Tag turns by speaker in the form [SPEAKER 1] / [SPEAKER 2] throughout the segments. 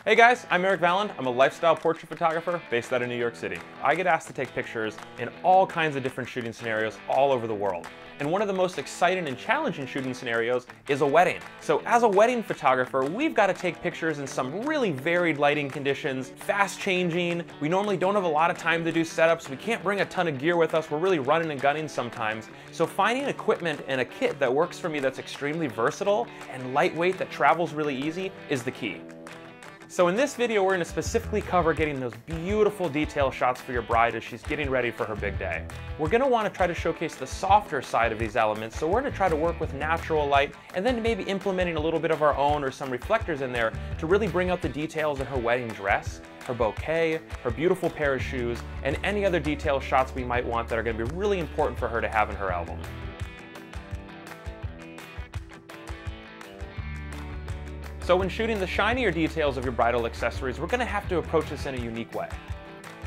[SPEAKER 1] Hey guys, I'm Erik Valind. I'm a lifestyle portrait photographer based out of New York City. I get asked to take pictures in all kinds of different shooting scenarios all over the world. And one of the most exciting and challenging shooting scenarios is a wedding. So as a wedding photographer, we've got to take pictures in some really varied lighting conditions, fast changing. We normally don't have a lot of time to do setups. We can't bring a ton of gear with us. We're really running and gunning sometimes. So finding equipment and a kit that works for me that's extremely versatile and lightweight that travels really easy is the key. So in this video, we're going to specifically cover getting those beautiful detail shots for your bride as she's getting ready for her big day. We're going to want to try to showcase the softer side of these elements, so we're going to try to work with natural light and then maybe implementing a little bit of our own or some reflectors in there to really bring out the details in her wedding dress, her bouquet, her beautiful pair of shoes, and any other detail shots we might want that are going to be really important for her to have in her album. So when shooting the shinier details of your bridal accessories, we're going to have to approach this in a unique way.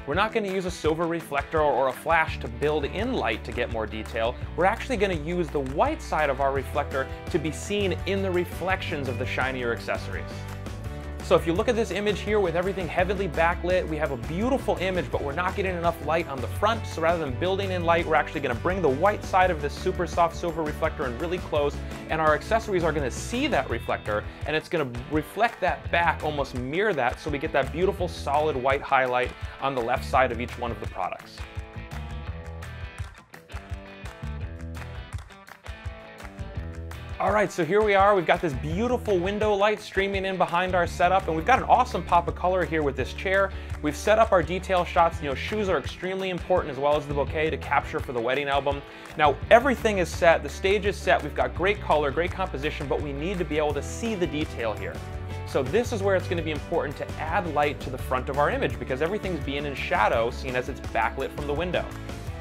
[SPEAKER 1] We're not going to use a silver reflector or a flash to build in light to get more detail. We're actually going to use the white side of our reflector to be seen in the reflections of the shinier accessories. So if you look at this image here with everything heavily backlit, we have a beautiful image, but we're not getting enough light on the front. So rather than building in light, we're actually going to bring the white side of this super soft silver reflector in really close, and our accessories are going to see that reflector, and it's going to reflect that back, almost mirror that, so we get that beautiful solid white highlight on the left side of each one of the products. All right, so here we are. We've got this beautiful window light streaming in behind our setup, and we've got an awesome pop of color here with this chair. We've set up our detail shots. You know, shoes are extremely important, as well as the bouquet, to capture for the wedding album. Now, everything is set. The stage is set. We've got great color, great composition, but we need to be able to see the detail here. So this is where it's going to be important to add light to the front of our image, because everything's being in shadow, seen as it's backlit from the window.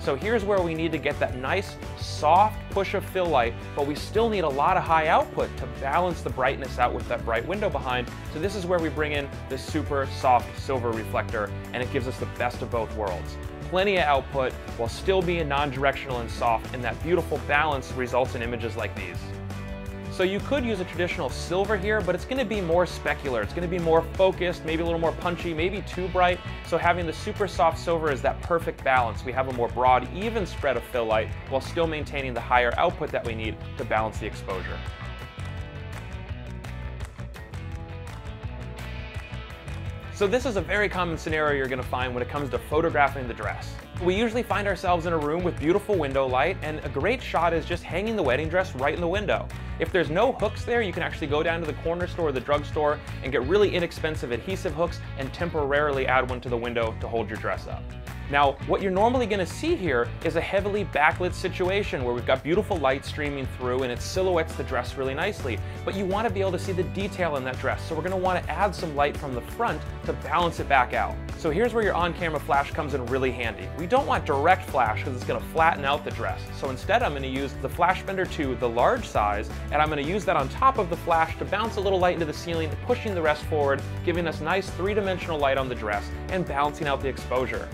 [SPEAKER 1] So here's where we need to get that nice, soft push of fill light, but we still need a lot of high output to balance the brightness out with that bright window behind. So this is where we bring in the super soft silver reflector, and it gives us the best of both worlds. Plenty of output while still being non-directional and soft, and that beautiful balance results in images like these. So you could use a traditional silver here, but it's going to be more specular. It's going to be more focused, maybe a little more punchy, maybe too bright. So having the super soft silver is that perfect balance. We have a more broad, even spread of fill light while still maintaining the higher output that we need to balance the exposure. So this is a very common scenario you're going to find when it comes to photographing the dress. We usually find ourselves in a room with beautiful window light, and a great shot is just hanging the wedding dress right in the window. If there's no hooks there, you can actually go down to the corner store or the drugstore and get really inexpensive adhesive hooks and temporarily add one to the window to hold your dress up. Now, what you're normally going to see here is a heavily backlit situation where we've got beautiful light streaming through and it silhouettes the dress really nicely, but you want to be able to see the detail in that dress, so we're going to want to add some light from the front to balance it back out. So here's where your on-camera flash comes in really handy. We don't want direct flash because it's going to flatten out the dress, so instead I'm going to use the FlashBender 2, the large size, and I'm going to use that on top of the flash to bounce a little light into the ceiling, pushing the rest forward, giving us nice three-dimensional light on the dress and balancing out the exposure.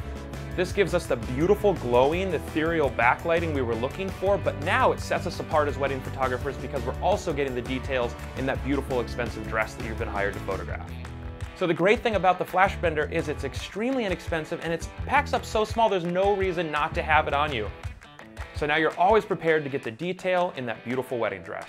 [SPEAKER 1] This gives us the beautiful glowing, ethereal backlighting we were looking for, but now it sets us apart as wedding photographers because we're also getting the details in that beautiful, expensive dress that you've been hired to photograph. So the great thing about the FlashBender is it's extremely inexpensive and it packs up so small there's no reason not to have it on you. So now you're always prepared to get the detail in that beautiful wedding dress.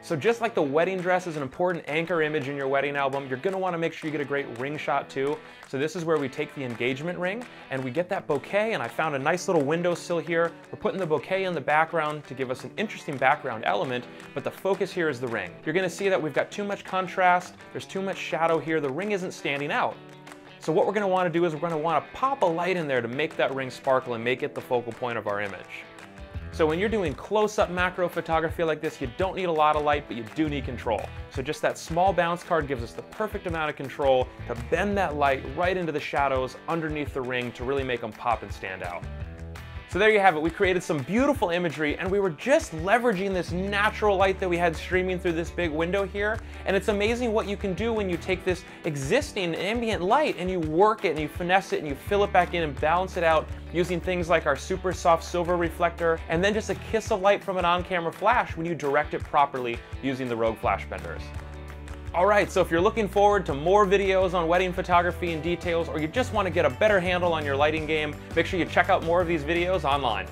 [SPEAKER 1] So just like the wedding dress is an important anchor image in your wedding album, you're going to want to make sure you get a great ring shot too. So this is where we take the engagement ring and we get that bouquet, and I found a nice little windowsill here. We're putting the bouquet in the background to give us an interesting background element, but the focus here is the ring. You're going to see that we've got too much contrast, there's too much shadow here, the ring isn't standing out. So what we're going to want to do is we're going to want to pop a light in there to make that ring sparkle and make it the focal point of our image. So when you're doing close-up macro photography like this, you don't need a lot of light, but you do need control. So just that small bounce card gives us the perfect amount of control to bend that light right into the shadows underneath the ring to really make them pop and stand out. So there you have it. We created some beautiful imagery, and we were just leveraging this natural light that we had streaming through this big window here. And it's amazing what you can do when you take this existing ambient light and you work it and you finesse it and you fill it back in and balance it out using things like our super soft silver reflector, and then just a kiss of light from an on-camera flash when you direct it properly using the Rogue FlashBenders. Alright, so if you're looking forward to more videos on wedding photography and details, or you just want to get a better handle on your lighting game, make sure you check out more of these videos online.